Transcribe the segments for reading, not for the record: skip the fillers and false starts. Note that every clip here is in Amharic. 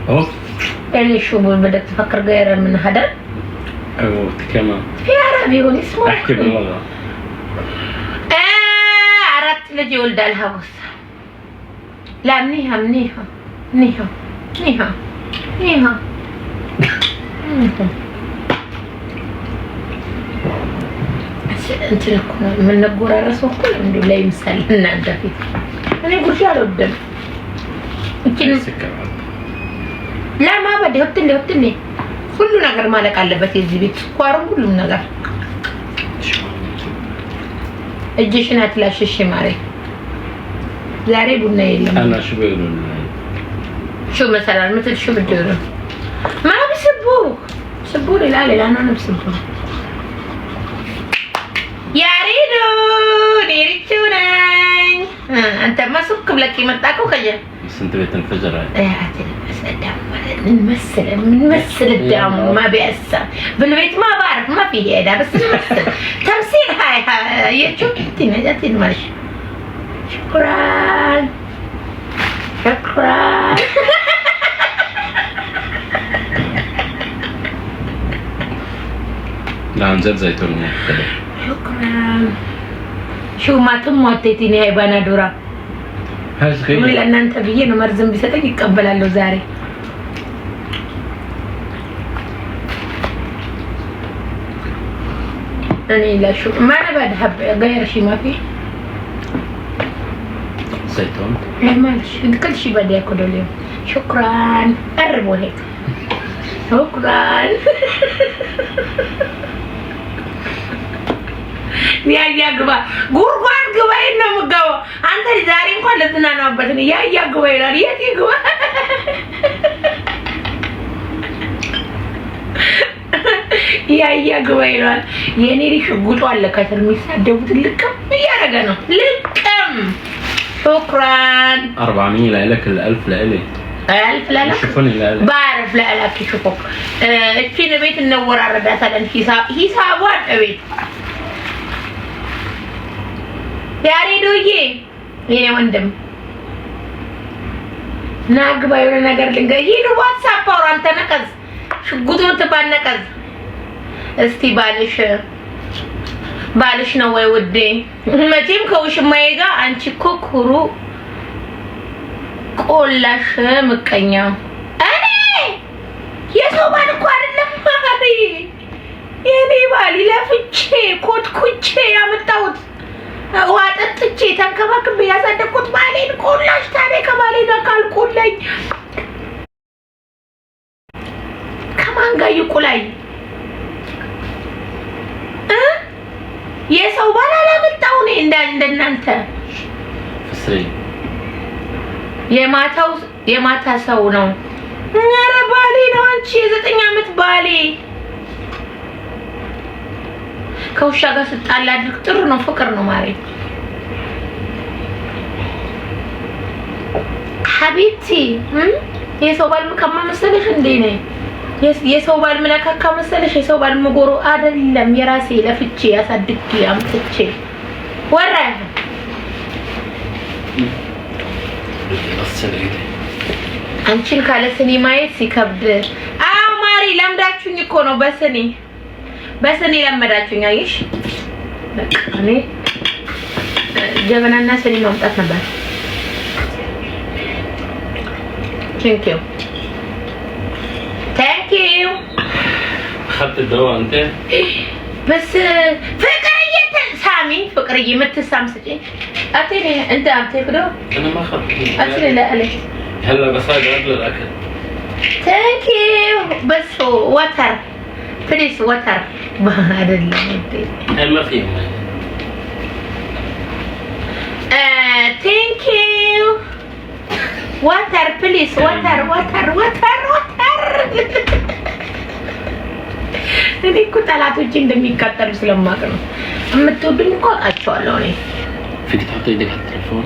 اوف اللي شو بدك تفكر غير من هذا كمان في عربي يقول اسمه احكي باللغه عرفت لجي ولد الهوس لا منيها منيها منيها منيها منيها انت لكم من نقول الرسول كل لا يمثل لنا انت فيه انا يقول شو قدام يمكن لا ما بدي هبتني كل ነገር ማለቅ አለበት እዚህ ቤት ስኳሩ ሁሉም ነገር እጅሽን አትላሽሽ ማሬ ዛሬ ቡና የለም انا شو بيقولوا شو مثلا مثل شو بتقولوا ما بيسبوه لا انا بسبوه يا ريتو ناي انت ما سك لك يمطاكو كجا بس انت بتنفجر نمثل الدم ما بيأثر بالبيت ما بعرف ما في هذا بس نمثل تمثيل هاي شوف جاتي المرش شكرا لا عن جد زيتون شكرا شو ما تموتيتيني هاي بندورة هاي صغيرة لأن أنت بيجي مرزم بيستك يقبل له زاري أنا لا شو ما أنا بذهب غير شيء ما في زيتون مالش كل شيء بدي أكله اليوم شكرا قربوا هيك شكرا يا جبا غورغار جبا إنه مجوا أنت الزارين كل الزنا نبتني يا جبا يا جبا يا جبا يعني ريش قلت ولا كسر ميسادوت لكم يا رجانا لكم شكرا 400 لك 1000 لإلي 1000 لا شوفوني لا بعرف لا لك شوفك الحين بيت النور على مثلا حسابات بيت يا ريدوዬ የኔ ወንድም ናግባ የሆነ ነገር ልንገር ይሄን ዋትስአፕ አውራ አንተ ነቀዝ ሽጉጡን ተባነቀዝ እስቲ ባልሽ ነው ወይ ውዴ መቼም ከውሽማዬ ጋር አንቺ ኩኩሩ ቆላሽ ምቀኛ እኔ የሰው ባል እኮ አይደለም ማሪ የኔ ባል ለፍቼ ኮትኩቼ ያመጣሁት ዋጠጥቼ ተንከባክቤ ያሳደግኩት ባሌን ቆላሽ ታዲያ ከባሌ ጋር ካልቆላኝ ከማን ጋር ይቆላኝ የሰው ባል አላመጣው ነው እንደናንተ ፍስሪ የማታ ሰው ነው ኧረ ባሌ ነው አንቺ የ9 አመት ባሌ ከውሻ ጋር ስጣላ አድርግ ጥሩ ነው ፍቅር ነው ማሬ ሐቢብቲ የሰው ባል ከማ መሰለሽ እንዴ ነኝ የሰው ባል ምናካካ መሰለሽ የሰው ባል መጎሮ አይደለም የራሴ ለፍቼ ያሳድግኩ አምጥቼ ወራ አንቺን ካለ ስኒ ማየት ሲከብድ አው ማሪ ለምዳችሁኝ እኮ ነው በስኒ ለመዳችሁኝ አይሽ እኔ ጀበናና ስኒ ማምጣት ነበር thank you خدت الدواء انت بس سامي فقريه متسام سجي اعطيني انت بتاكله انا ما اخذت اعطيني لا عليك هلا بصير قبل الاكل thank you بس وتر بليز وتر ما هذا اللي ما في thank you وتر بليز وتر እኔ እኮ ጠላቶቼ እንደሚቃጠሉ ስለማውቅ ነው የምትወዱኝ እኮ አውቃቸዋለሁ እኔ فيك تحطي ايدك على التليفون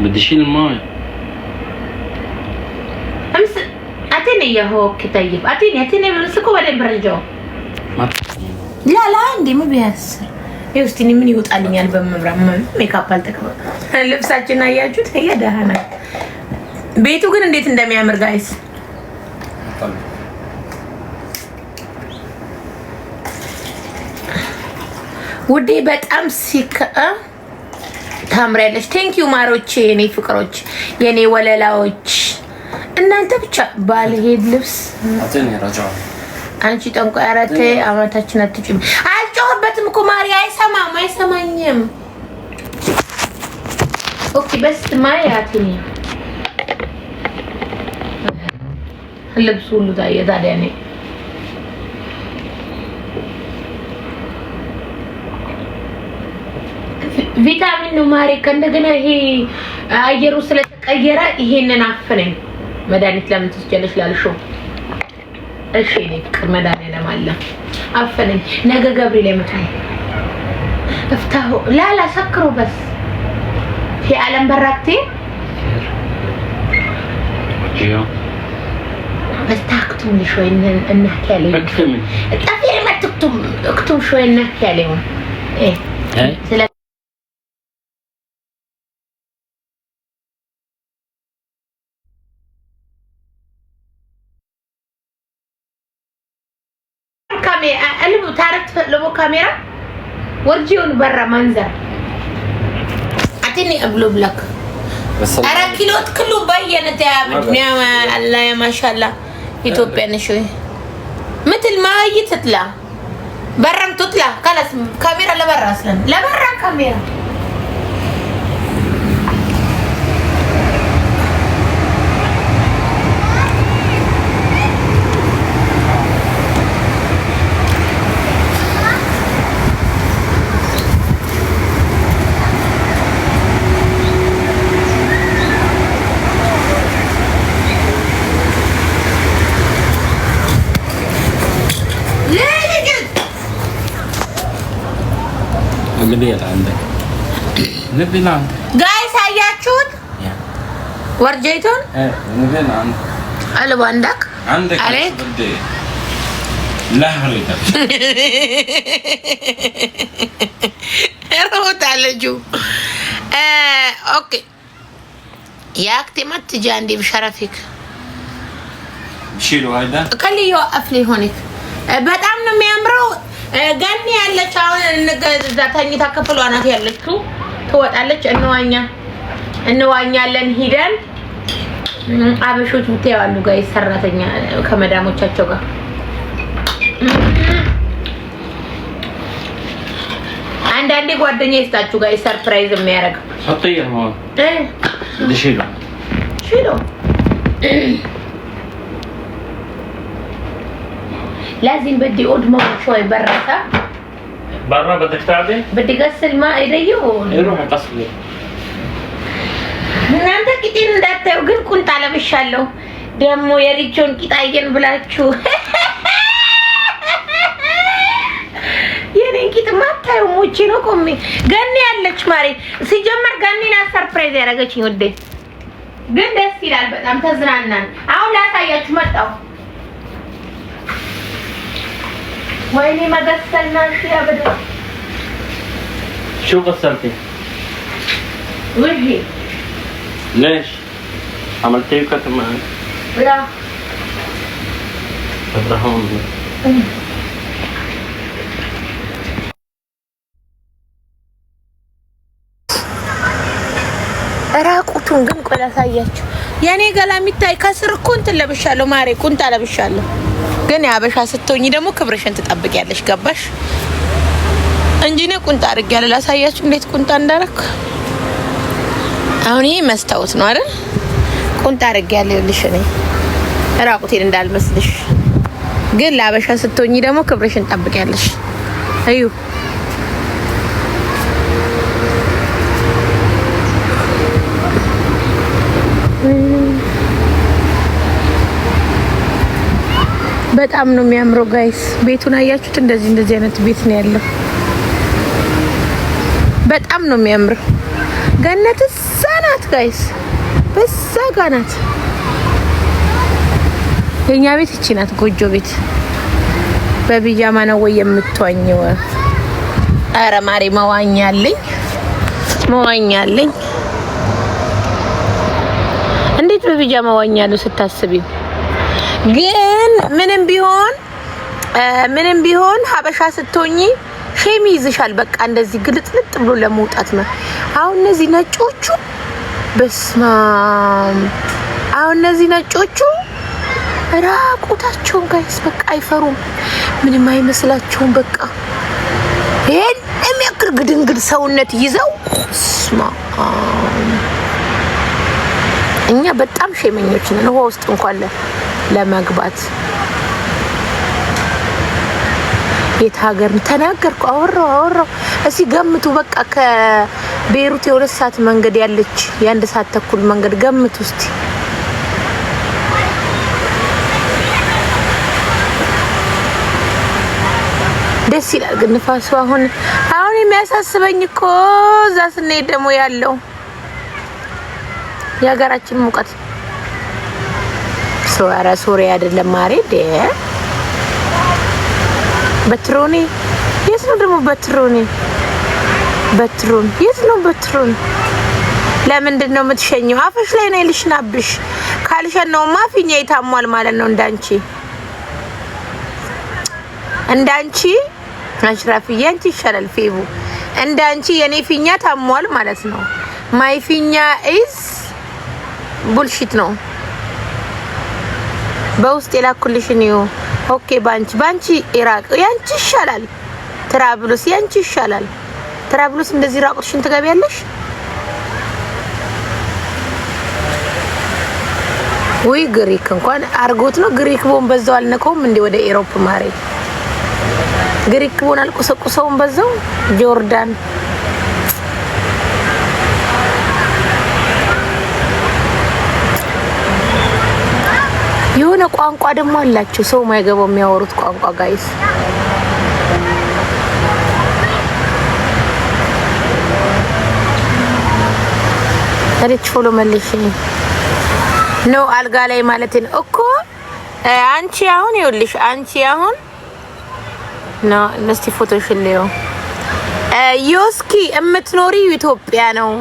بدي اشيل الماء امس اعطيني اياه طيب اعطيني بمسكه بعدين برجعه لا عندي ما بيأثر يوستي ምን ይወጣልኛል በመብራት ሜካፕ አልተቀበል ልብሳችን አያችሁት ይሄ ደህና ቤቱ ግን እንዴት እንደሚያምር ጋይስ ውዴ በጣም ሲከ ታምሪያለሽ። ቴንክ ዩ ማሮቼ፣ የኔ ፍቅሮች፣ የኔ ወለላዎች። እናንተ ብቻ ባልሄድ ልብስ አንቺ ጠንቋይ አራቴ አማታችን አትጭም። አልጮህበትም እኮ ማሪ አይሰማም፣ አይሰማኝም። ኦኬ በስ ማያትኝ ልብስ ሁሉ ታየ። ታዲያ እኔ ቪታሚን ነው ማሪ። ከእንደገና ይሄ አየሩ ስለተቀየረ ይሄንን አፈነኝ። መድኃኒት ለምን ትስጀለሽ ላልሽው እሺ እኔ ፍቅር መድኃኒት ለማለ አፈነኝ። ነገ ገብርኤል ለምታይ እፍታሁ ላላ ሰክሩ በስ في عالم براكتي بس تكتم لي شوي نحكي عليهم. اكتمي التغيير ما اكتم شوي نحكي عليهم. ايه كاميرا قلبو تعرف لو كاميرا ورجيون برا منظر اعطيني اقلب لك ارى كيلوت كله بينت يا ابني الله يا ما شاء الله ኢትዮጵያ شوي مثل ما هي تطلع برم تطلع خلاص كاميرا لبرا اصلا لبرا كاميرا نبيل عندك نبيل عندك جايز هياچوت ورجيتون نبيل عندك قلب عندك عليك بدي لا هريتك روت على جو اوكي يا اختي ما تجي عندي بشرفك شيلوا هيدا خليه يوقف لي هونك በጣም ነው የሚያምረው ገኒ ያለች አሁን እንገዛታኝ ታከፍሉ አናት ያለችው ትወጣለች እንዋኛለን ሂደን አበሾች ብታያሉ ጋር ሰራተኛ ከመዳሞቻቸው ጋር አንዳንዴ ጓደኛ ይስጣችሁ ጋር ሰርፕራይዝ የሚያደርግ حطيه هون شيلوا شيلوا لازم بدي أدمر شوي برا برا بدك تعبي؟ بدي غسل ماء ايدي روح غسلي እናንተ ቂጤን እንዳታዩ ግን ቁንጣ ለብሻለሁ ደግሞ የሪቾን ቂጣዬን ብላችሁ የኔን ቂጥ ማታዩ ሞቼ ነው ቆሜ ገኒ ያለች ማሪ ሲጀመር ገኒና ሰርፕራይዝ ያደረገችኝ ወዴ ግን ደስ ይላል በጣም ተዝናናን አሁን ላሳያችሁ መጣሁ ويني ما غسلناش يا بدر شو غسلتي؟ وجهي ليش؟ عملتي كتم معك؟ لا فترحون ራቁቱን ግን ቆላ ሳያችሁ የኔ ገላ የሚታይ ከስር እኮ እንትን ለብሻለሁ ማሬ ቁንጣ ለብሻለሁ ግን ያበሻ ስትሆኚ ደግሞ ክብርሽን ትጠብቂያለሽ ገባሽ እንጂ ነው ቁንጣ አድርጌያለሁ ላሳያችሁ እንዴት ቁንጣ እንዳረኩ አሁን ይሄ መስታወት ነው አይደል ቁንጣ አድርጌያለሁ ልሽ ነኝ ራቁቴን እንዳልመስልሽ ግን ላበሻ ስትሆኚ ደግሞ ክብርሽን ትጠብቂያለሽ አዩ በጣም ነው የሚያምረው ጋይስ ቤቱን አያችሁት እንደዚህ አይነት ቤት ነው ያለው በጣም ነው የሚያምረው ገነት ሰናት ጋይስ በዛ ጋናት የኛ ቤት እቺ ናት ጎጆ ቤት በቢጃማ ነው ወይ የምትዋኘው አረ ማሪ መዋኛለኝ እንዴት እንዴት በቢጃማ ዋኛለሁ ስታስቢው? ግን ምንም ቢሆን ሀበሻ ስትሆኚ ሼም ይዝሻል። በቃ እንደዚህ ግልጥልጥ ብሎ ለመውጣት ነው። አሁን እነዚህ ነጮቹ በስማም አሁን እነዚህ ነጮቹ ራቁታቸውን ጋይስ በቃ አይፈሩም፣ ምንም አይመስላቸውም። በቃ ይሄን የሚያክል ግድንግድ ሰውነት ይዘው እኛ በጣም ሼመኞች ነን። ውሃ ውስጥ እንኳን ለመግባት የት ሀገር ተናገርኩ አወራው። እስኪ ገምቱ። በቃ ከቤይሩት የ2 ሰዓት መንገድ ያለች የ1 ሰዓት ተኩል መንገድ ገምቱ እስቲ። ደስ ይላል ግን ንፋሱ አሁን የሚያሳስበኝ እኮ እዛ ስንሄድ ደግሞ ያለው የሀገራችን ሙቀት ሶሪ አይደለም ማሬ በትሮኔ የት ነው ደግሞ በትሮን የት ነው በትሮን? ለምንድን ነው የምትሸኘው? አፍሽ ላይ ነው ልሽናብሽ። ካልሸነውማ ፊኛ ይታሟል ማለት ነው። እንዳንቺ አሽራፍዬ አንቺ ይሻላል ፌቡ። እንዳንቺ የኔ ፊኛ ታሟል ማለት ነው። ማይ ፊኛ ኢዝ ቡልሺት ነው። በውስጥ የላኩልሽ ነው። ኦኬ ባንቺ ኢራቅ ያንቺ ይሻላል። ትራብሉስ ያንቺ ይሻላል። ትራብሉስ እንደዚህ ራቁትሽን ትገቢያለሽ? ወይ ግሪክ እንኳን አርጎት ነው። ግሪክ ቦን በዛው አልነከውም እንዴ ወደ ኢሮፕ ማሬ። ግሪክ ቦን አልቆሰቆሰውም በዛው ጆርዳን የሆነ ቋንቋ ደግሞ አላችሁ ሰው ማይገባው የሚያወሩት ቋንቋ ጋይስ። አለች ፎሎ መልሽ ነው አልጋ ላይ ማለት ነው እኮ አንቺ አሁን ይኸውልሽ ነው እስቲ ፎቶሽን ልየው። ዮስኪ የምትኖሪ ኢትዮጵያ ነው።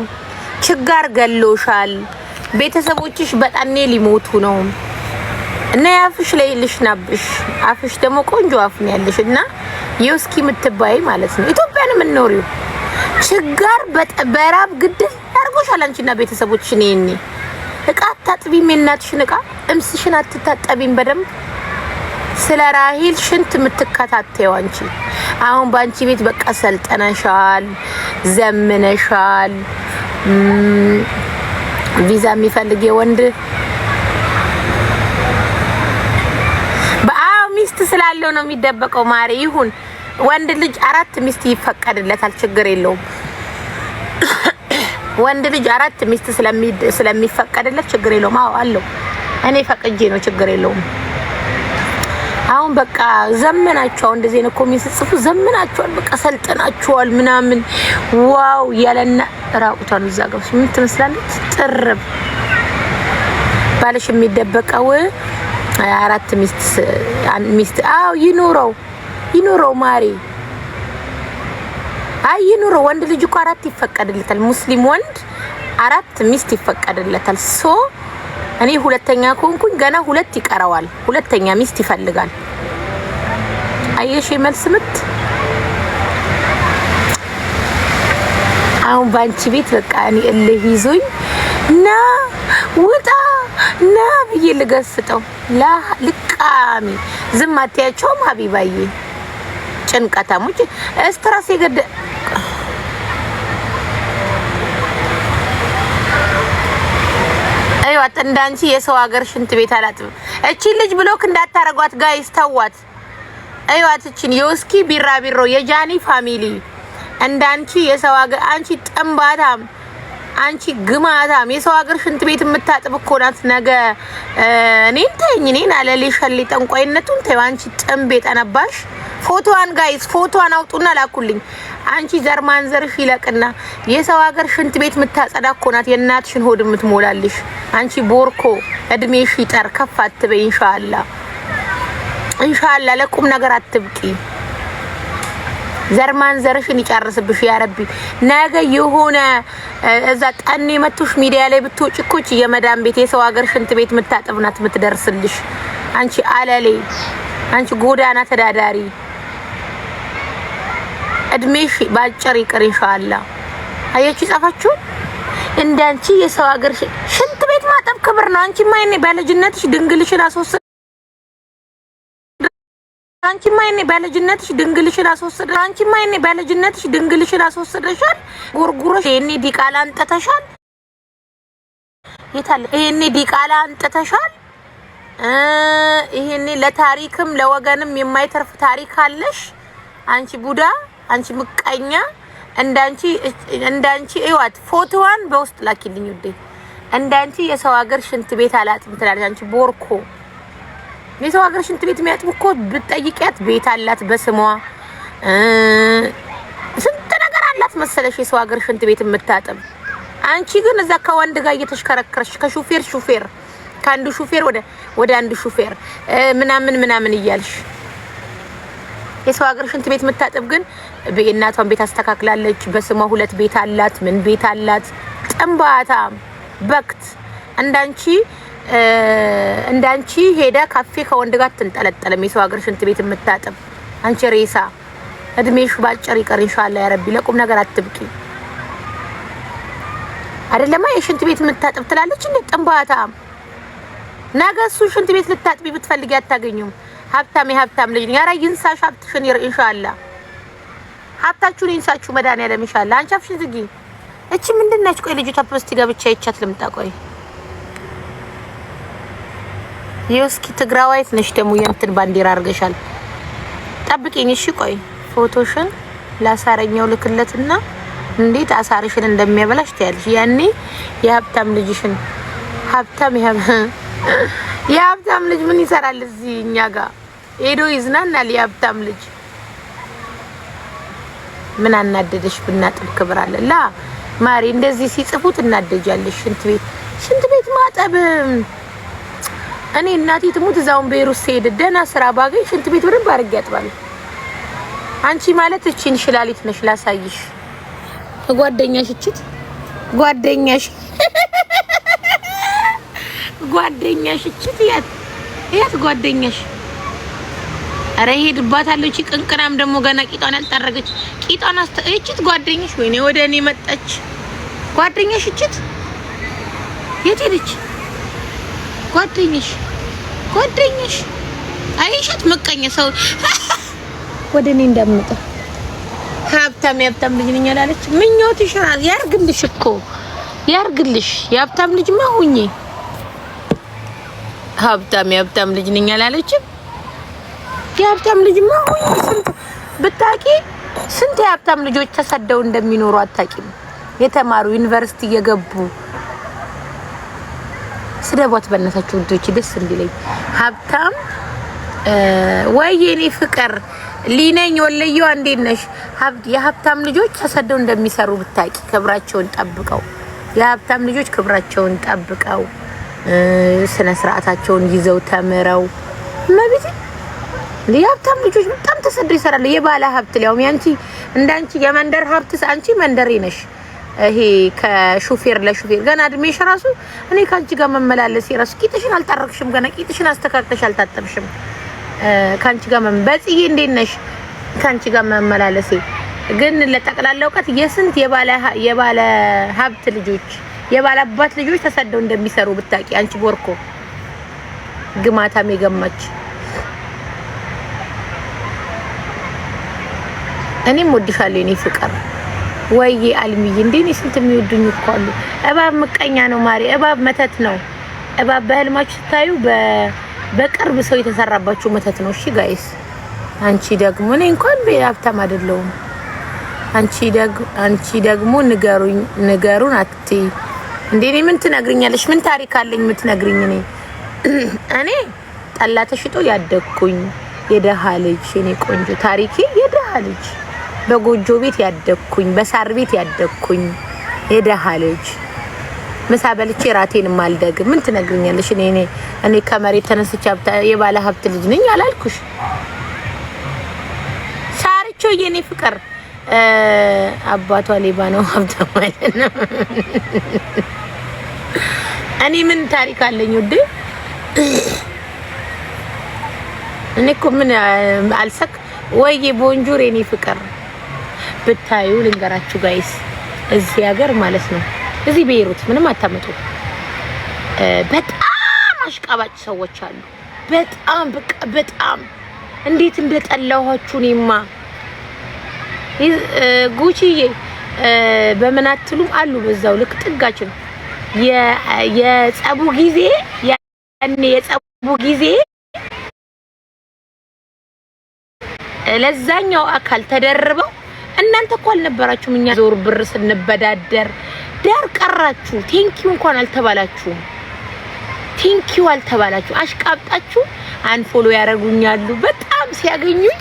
ችጋር ገሎሻል። ቤተሰቦችሽ በጣኔ ሊሞቱ ነው እና ያፍሽ ላይ ልሽናብሽ። አፍሽ ደግሞ ቆንጆ አፍ ነው ያለሽ እና ዮስኪ የምትባይ ማለት ነው ኢትዮጵያ ነው የምትኖሪው። ችጋር በራብ ግድል ያርጎሻል አንቺና ቤተሰቦችሽ። ነኝ እቃ አታጥቢም፣ የእናትሽን እቃ እምስሽን አትታጠቢም በደንብ። ስለ ራሂል ሽንት የምትከታተይው አንቺ። አሁን ባንቺ ቤት በቃ ሰልጠነሻል፣ ዘምነሻል። ቪዛ የሚፈልግ የወንድ ሚስት ስላለው ነው የሚደበቀው ማሪ። ይሁን ወንድ ልጅ 4 ሚስት ይፈቀድለታል፣ ችግር የለውም። ወንድ ልጅ 4 ሚስት ስለሚፈቀድለት ችግር የለውም። አዎ አለው። እኔ ፈቅጄ ነው፣ ችግር የለውም። አሁን በቃ ዘመናችሁ እንደዚህ ነው ኮሜንት ጽፉ። ዘመናችኋል፣ በቃ ሰልጠናችኋል ምናምን ዋው ያለና ራቁታን እዛ ጋር ምን ትመስላለች? ጥርብ ባለሽ የሚደበቀው 4 ሚስት አው ይኑረው ማሪ። አይ ይኑረው። ወንድ ልጅ እኮ 4 ይፈቀድለታል። ሙስሊም ወንድ 4 ሚስት ይፈቀድለታል። ሶ እኔ ሁለተኛ ኮንኩኝ ገና 2 ይቀረዋል። ሁለተኛ ሚስት ይፈልጋል። አየሽ መልስ ምት። አሁን ባንቺ ቤት በቃ እኔ እልህ ይዞኝ ና ውጣ ና ብዬ ልገስጠው ልቃሚ ዝም አትያቸውም ሀቢባዬ። ጭንቀታሞች ስትራስ የገደ አይዋት እንዳንቺ የሰው ሀገር ሽንት ቤት አላጥብም። እቺ ልጅ ብሎክ እንዳታረጓት ጋይስ ተዋት። አይዋት እቺን ዮስኪ ቢራቢሮ የጃኒ ፋሚሊ እንዳንቺ የሰው ሀገር አንቺ ጥምባታም አንቺ ግማታም የሰው ሀገር ሽንት ቤት የምታጥብ እኮ ናት። ነገ እኔን አለሌሻሊ ጠንቋይነቱን ተይው። አንቺ ጥምብ የጠነባሽ ፎቶዋን ጋይስ ፎቶዋን አውጡና ላኩልኝ። አንቺ ዘር ማንዘርሽ ይለቅና የሰው ሀገር ሽንት ቤት የምታጸዳ እኮ ናት። የእናትሽን ሆድ የምትሞላልሽ አንቺ ቦርኮ እድሜሽ ይጠር ከፍ አትበይ። ኢንሻአላህ ለቁም ነገር አትብቂ። ዘርማን ዘርሽን ይጨርስብሽ ያ ረቢ። ነገ የሆነ እዛ ጠኔ መጥቶሽ ሚዲያ ላይ ብትወጪ እኮ የመዳም ቤት የሰው ሀገር ሽንት ቤት ምታጥብናት ምትደርስልሽ። አንቺ አለሌ፣ አንቺ ጎዳና ተዳዳሪ እድሜሽ ባጭር ይቅር ኢንሻአላህ። አያችሁ ጻፋችሁ እንዳንቺ የሰው ሀገር ሽንት ቤት ማጠብ ክብር ነው። አንቺ ማይኔ በልጅነትሽ ድንግልሽን አስወሰደ አንቺ ማይኔ በልጅነትሽ ድንግልሽን አስወሰደ አንቺ ማይኔ በልጅነትሽ ድንግልሽን አስወሰደሻል። ጉርጉሮሽ ይሄኔ ዲቃላ አንጠተሻል። የታለ ይሄኔ ዲቃላ አንጠተሻል። ይሄኔ ለታሪክም ለወገንም የማይተርፍ ታሪክ አለሽ። አንቺ ቡዳ፣ አንቺ ምቀኛ እንዳንቺ እዩት። ፎቶዋን በውስጥ ላኪልኝ ውዴ። እንዳንቺ የሰው ሀገር ሽንት ቤት አላጥም ትላለች። አንቺ ቦርኮ የሰው ሀገር ሽንት ቤት የሚያጥቡ እኮ ብትጠይቂያት ቤት አላት በስሟ ስንት ነገር አላት መሰለሽ የሰው ሀገር ሽንት ቤት የምታጥብ። አንቺ ግን እዛ ከወንድ ጋር እየተሽከረከረሽ ከሹፌር ከአንዱ ሹፌር ወደ አንዱ ሹፌር ምናምን እያልሽ የሰው ሀገር ሽንት ቤት የምታጥብ ግን በእናቷን ቤት አስተካክላለች። በስሟ 2 ቤት አላት። ምን ቤት አላት? ጥንባታ በክት እንዳንቺ ሄዳ ካፌ ከወንድ ጋር ትንጠለጠለም የሰው ሀገር ሽንት ቤት የምታጥብ አንቺ ሬሳ። እድሜሽ ባጭር ይቀር ኢንሻአላህ ያ ረቢ። ለቁም ነገር አትብቂ። አይደለማ የሽንት ቤት የምታጥብ ትላለች እንዴ ጥንባታ። ነገ እሱ ሽንት ቤት ልታጥቢ ብትፈልጊ አታገኙም። ሀብታም ልጅ ያራ ይንሳሽ ሀብትሽን ኢንሻአላህ። ሀብታችሁን ይንሳችሁ መድኃኒዓለም ኢንሻአላህ። አንቺ አፍሽን ዝጊ። እቺ ምንድነች? ቆይ ልጅቷ ፖስት ጋር ብቻ ይቻት ልምጣ። ቆይ የውስኪ ትግራዋይት ነሽ ደግሞ የእንትን ባንዲራ አርገሻል። ጠብቂኝ እሺ። ቆይ ፎቶሽን ላሳረኛው ልክለትና እንዴት አሳርሽን እንደሚያበላሽ ታያለሽ። ያኔ የሀብታም ልጅሽን የሀብታም ልጅ ምን ይሰራል እዚህ እኛ ጋር ሄዶ ይዝናናል። የሀብታም ልጅ ምን አናደደሽ? ብናጥብ ክብር አለ ላ ማሪ። እንደዚህ ሲጽፉት እናደጃለሽ። ሽንት ቤት ማጠብ እኔ እናቴ ትሙት እዛውን ቤሩት ሄደ ደና ስራ ባገኝ ሽንት ቤት ወደ ባርግ ያጥባል። አንቺ ማለት እቺ እንሽላሊት ነሽ። ላሳይሽ ጓደኛሽ እቺት ጓደኛሽ እቺት ያት ጓደኛሽ አረ ሄድባታለሁ። እቺ ቅንቅናም ደግሞ ገና ቂጧን ያልጠረገች ቂጧን እቺት ጓደኛሽ ወይኔ ወደ እኔ መጣች። ጓደኛሽ እቺት የት ሄደች? ጓደኛሽ አይሻት መቀኛ ሰው ወደ እኔ እንደምጣ ሀብታም ልጅ ነኝ አላለች። ምኞትሽ ያርግልሽ እኮ ያርግልሽ። የሀብታም ልጅ ማሁኝ ሀብታም ልጅ ነኝ አላለች። የሀብታም ልጅ ማሁኝ ስንት ብታቂ ስንት የሀብታም ልጆች ተሰደው እንደሚኖሩ አታቂም። የተማሩ ዩኒቨርሲቲ የገቡ ስደቧት በእናታችሁ ውዶች ደስ እንዲለኝ። ሀብታም ወይኔ ፍቅር ሊነኝ ወለየው እንዴት ነሽ? የሀብታም ልጆች ተሰደው እንደሚሰሩ ብታቂ ክብራቸውን ጠብቀው የሀብታም ልጆች ክብራቸውን ጠብቀው ስነ ስርዓታቸውን ይዘው ተምረው ማብቲ የሀብታም ልጆች በጣም ተሰደው ይሰራሉ። የባለ ሀብት ሊያውም ያንቺ እንዳንቺ የመንደር ሀብትስ አንቺ መንደሬ ነሽ። ይሄ ከሹፌር ለሹፌር ገና እድሜሽ ራሱ እኔ ካንቺ ጋር መመላለስ ይራስ ቂጥሽን አልጠረክሽም። ገና ቂጥሽን አስተካክለሽ አልታጠብሽም። ካንቺ ጋር በጽዬ እንዴት ነሽ? ካንቺ ጋር መመላለሴ ግን ለጠቅላላ እውቀት የስንት የባለ ሀብት ልጆች የባለ አባት ልጆች ተሰደው እንደሚሰሩ ብታቂ አንቺ ቦርኮ ግማታም የገማች። እኔም ወድሻለሁ የኔ ፍቅር ወይዬ አልሚዬ እንዴ ስንት የሚወዱኝ እኮ አሉ። እባብ ምቀኛ ነው ማሪ። እባብ መተት ነው። እባብ በህልማችሁ ስታዩ በቅርብ ሰው የተሰራባችሁ መተት ነው። እሺ ጋይስ አንቺ ደግሞ እኔ እንኳን በሀብታም አይደለሁም። አንቺ ደግሞ ንገሩን አትይ እንዴ ምን ትነግሪኛለሽ? ምን ታሪክ አለኝ የምትነግሪኝ? እኔ ጠላ ተሽጦ ያደግኩኝ የደሃ ልጅ የኔ ቆንጆ ታሪኬ የደሃ ልጅ በጎጆ ቤት ያደግኩኝ በሳር ቤት ያደግኩኝ የደሃ ልጅ ምሳ በልቼ ራቴን ማልደግ ምን ትነግሪኛለሽ? እኔ ከመሬት ተነስቼ የባለ ሀብት ልጅ ነኝ አላልኩሽ? ሳርቾ የኔ ፍቅር አባቷ ሌባ ነው ሀብታም አይደለም። እኔ ምን ታሪክ አለኝ ውዴ? እኔ እኮ ምን አልሰክ ወይ ቦንጆር የኔ ፍቅር ብታዩ ልንገራችሁ ጋይስ፣ እዚህ ሀገር ማለት ነው እዚህ ቤይሩት ምንም አታመጡ። በጣም አሽቃባጭ ሰዎች አሉ። በጣም በቃ በጣም እንዴት እንደጠላኋችሁ እኔማ። ጉቺዬ በምን አትሉም አሉ በዛው ልክ ጥጋችን የጸቡ ጊዜ ያኔ የጸቡ ጊዜ ለዛኛው አካል ተደርበው እናንተ እኮ አልነበራችሁም። እኛ ዞር ብር ስንበዳደር ዳር ቀራችሁ። ቴንኪው እንኳን አልተባላችሁም። ቴንኪው አልተባላችሁ። አሽቃብጣችሁ አንፎሎ ያረጉኛሉ። በጣም ሲያገኙኝ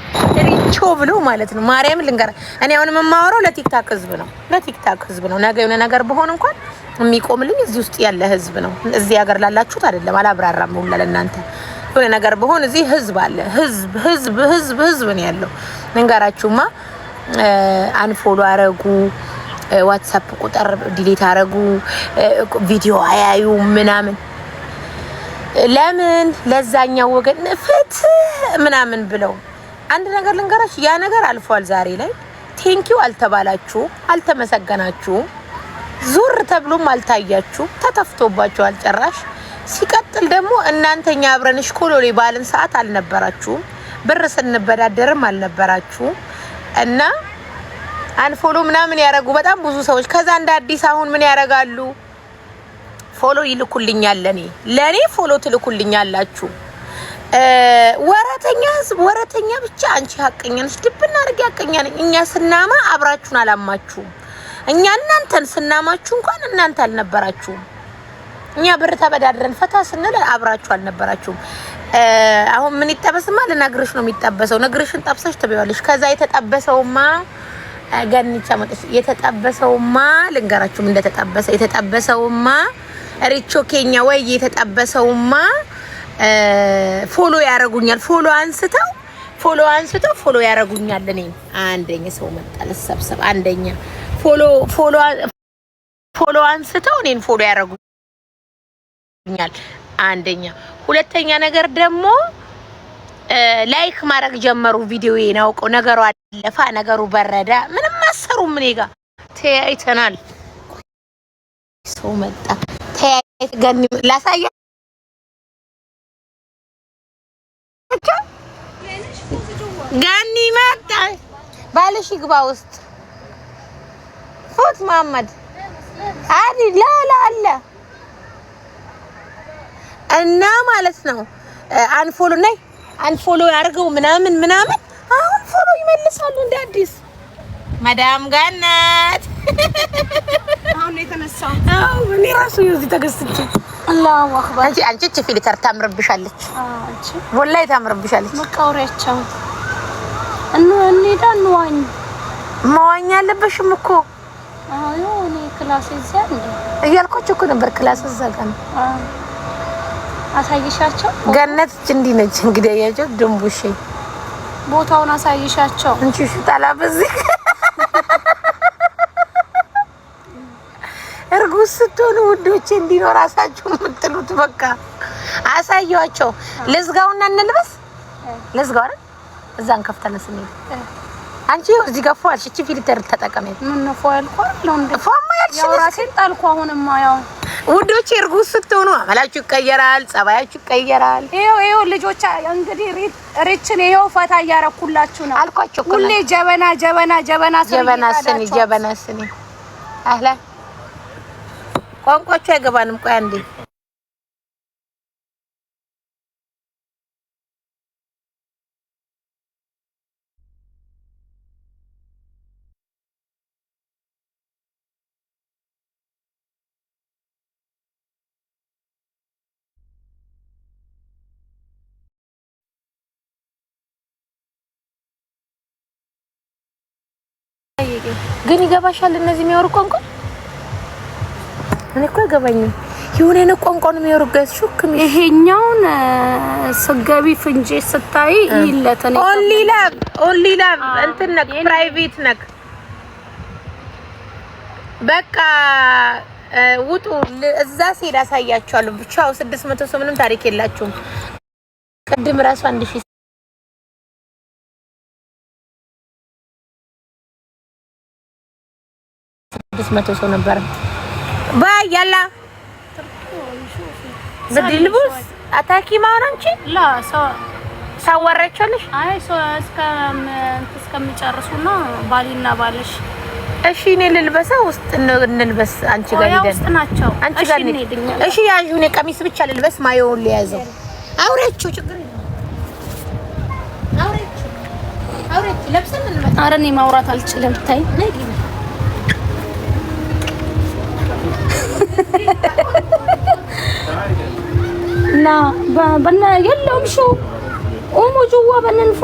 ሪቾ ብሎ ማለት ነው። ማርያም ልንገራ እኔ አሁን የማወራው ለቲክታክ ህዝብ ነው። ለቲክታክ ህዝብ ነው። ነገ የሆነ ነገር በሆነ እንኳን የሚቆምልኝ እዚህ ውስጥ ያለ ህዝብ ነው። እዚህ ሀገር ላላችሁት አይደለም። አላብራራም ነው ለእናንተ የሆነ ነገር በሆነ እዚህ ህዝብ አለ። ህዝብ ነው ያለው። ልንገራችሁማ አንፎሎ አረጉ፣ ዋትስአፕ ቁጥር ዲሊት አረጉ፣ ቪዲዮ አያዩ ምናምን። ለምን ለዛኛው ወገን ፍትህ ምናምን ብለው አንድ ነገር ልንገራችሁ፣ ያ ነገር አልፏል። ዛሬ ላይ ቴንኪው አልተባላችሁ፣ አልተመሰገናችሁ፣ ዙር ተብሎም አልታያችሁ፣ ተተፍቶባችኋል ጭራሽ። ሲቀጥል ደግሞ እናንተኛ አብረንሽ ኮሎሌ ባልን ሰዓት አልነበራችሁም፣ ብር ስንበዳደርም አልነበራችሁም። እና አንፎሎ ምናምን ያረጉ በጣም ብዙ ሰዎች ከዛ እንደ አዲስ አሁን ምን ያረጋሉ? ፎሎ ይልኩልኛል። ለኔ ፎሎ ትልኩልኛላችሁ። ወራተኛ ህዝብ፣ ወራተኛ ብቻ። አንቺ ሀቀኛ ነሽ፣ ድብና አርግ ሀቀኛ ነኝ። እኛ ስናማ አብራችሁን አላማችሁም። እኛ እናንተን ስናማችሁ እንኳን እናንተ አልነበራችሁም። እኛ ብር ተበዳድረን ፈታ ስንል አብራችሁ አልነበራችሁም። አሁን ምን ይጠበስማ? ለነግርሽ ነው የሚጠበሰው። ነግርሽን ጠብሰሽ ትበያለሽ። ከዛ የተጠበሰውማ ገንቻ መጥሽ የተጠበሰውማ ልንገራችሁ ምን እንደተጠበሰ። የተጠበሰውማ ሪቾ ኬኛ ወይ የተጠበሰውማ ፎሎ ያረጉኛል። ፎሎ አንስተው ፎሎ ያረጉኛል። እኔ አንደኛ ሰው መጣ ለሰብሰብ አንደኛ ፎሎ አንስተው እኔን ፎሎ ያረጉኛል። አንደኛ ሁለተኛ ነገር ደግሞ ላይክ ማድረግ ጀመሩ። ቪዲዮዬን አውቀው ነገሩ አለፋ፣ ነገሩ በረዳ። ምንም አሰሩም። እኔ ጋር ተያይተናል። ሰው መጣ ተያይት ገኒ ላሳያ ገኒ መጣ። ባልሽ ይግባ ውስጥ ፎት መሐመድ አዲ ላላ አለ እና ማለት ነው። አንፎሎ ነይ አንፎሎ ያርገው ምናምን አሁን ፎሎ ይመልሳሉ እንደ አዲስ። ማዳም ጋናት አሁን የተነሳው እኔ ራሱ ይዚ ተገስጭ። አላሁ አክበር። አንቺ ፊልተር ታምርብሻለች። አንቺ ወላሂ ታምርብሻለች። መቃወሪያቸው እንሂዳ እንዋኝ። መዋኛ አለበሽም እኮ። አዎ እኔ ክላስ እዚያ እንደ እያልኳቸው እኮ ነበር። ክላስ እዛ ጋር ነው። አሳይሻቸው። ገነት እንዲህ ነች እንግዲህ ያያቸው ድንቡሽ ቦታውን አሳይሻቸው። እንቺ ሽጣላ በዚህ እርጉዝ ስትሆኑ ውዶቼ እንዲህ ነው ራሳችሁ የምትሉት። በቃ አሳያቸው። ልዝጋውና እንልበስ። ልዝጋው አይደል? እዛን ከፍተነስ ነው። አንቺ እዚህ ጋር ፏልሽ። እቺ ፊልተር ተጠቀመ። ምን ነው ፏል ነው እንዴ? ፏማ ያልሽ ራሴን ጣልኩ። አሁንማ ያው ውዶቼ እርጉዝ ስትሆኑ አመላችሁ ይቀየራል፣ ጸባያችሁ ይቀየራል። ይሄው ልጆች እንግዲህ ሪችን ይሄው ፈታ እያረኩላችሁ ነው አልኳችሁ። ሁሌ ጀበና ስኒ አህላ ቋንቋችሁ አይገባንም። ቆይ አንዴ ግን ይገባሻል። እነዚህ የሚያወሩ ቋንቋ እኔ እኮ አይገባኝም። የሆነ ነው ቋንቋ ነው የሚያወሩት። ሹክም ይሄኛውን ስገቢ ፍንጄ ስታይ ይለተነ ኦንሊ ላቭ እንትን ነክ ፕራይቬት ነክ በቃ ውጡ። እዛ ሲሄድ አሳያችኋለሁ። ብቻው 600 ሰው ምንም ታሪክ የላችሁም። ቅድም ራሱ 1600 ሰው ነበር። ባይ ያላ በድልቡስ አታኪ ማውራንቺ ላ ሳወራችኋለሽ። አይ እስከምጨርሱና ባሊና ባልሽ እሺ እኔ ልልበሰው ውስጥ እንልበስ። አንቺ ጋር ሄደን ውስጥ ናቸው። አንቺ ጋር እሺ ያንቺ እኔ ቀሚስ ብቻ ልልበስ። ማየውን ሊያዘው አውሬችሁ ችግር የለም። አውሬችሁ ለብሰን እንመጣ። ኧረ እኔ ማውራት አልችልም። ታይ لا بنا يلا امشوا قوموا جوا بدنا نفوت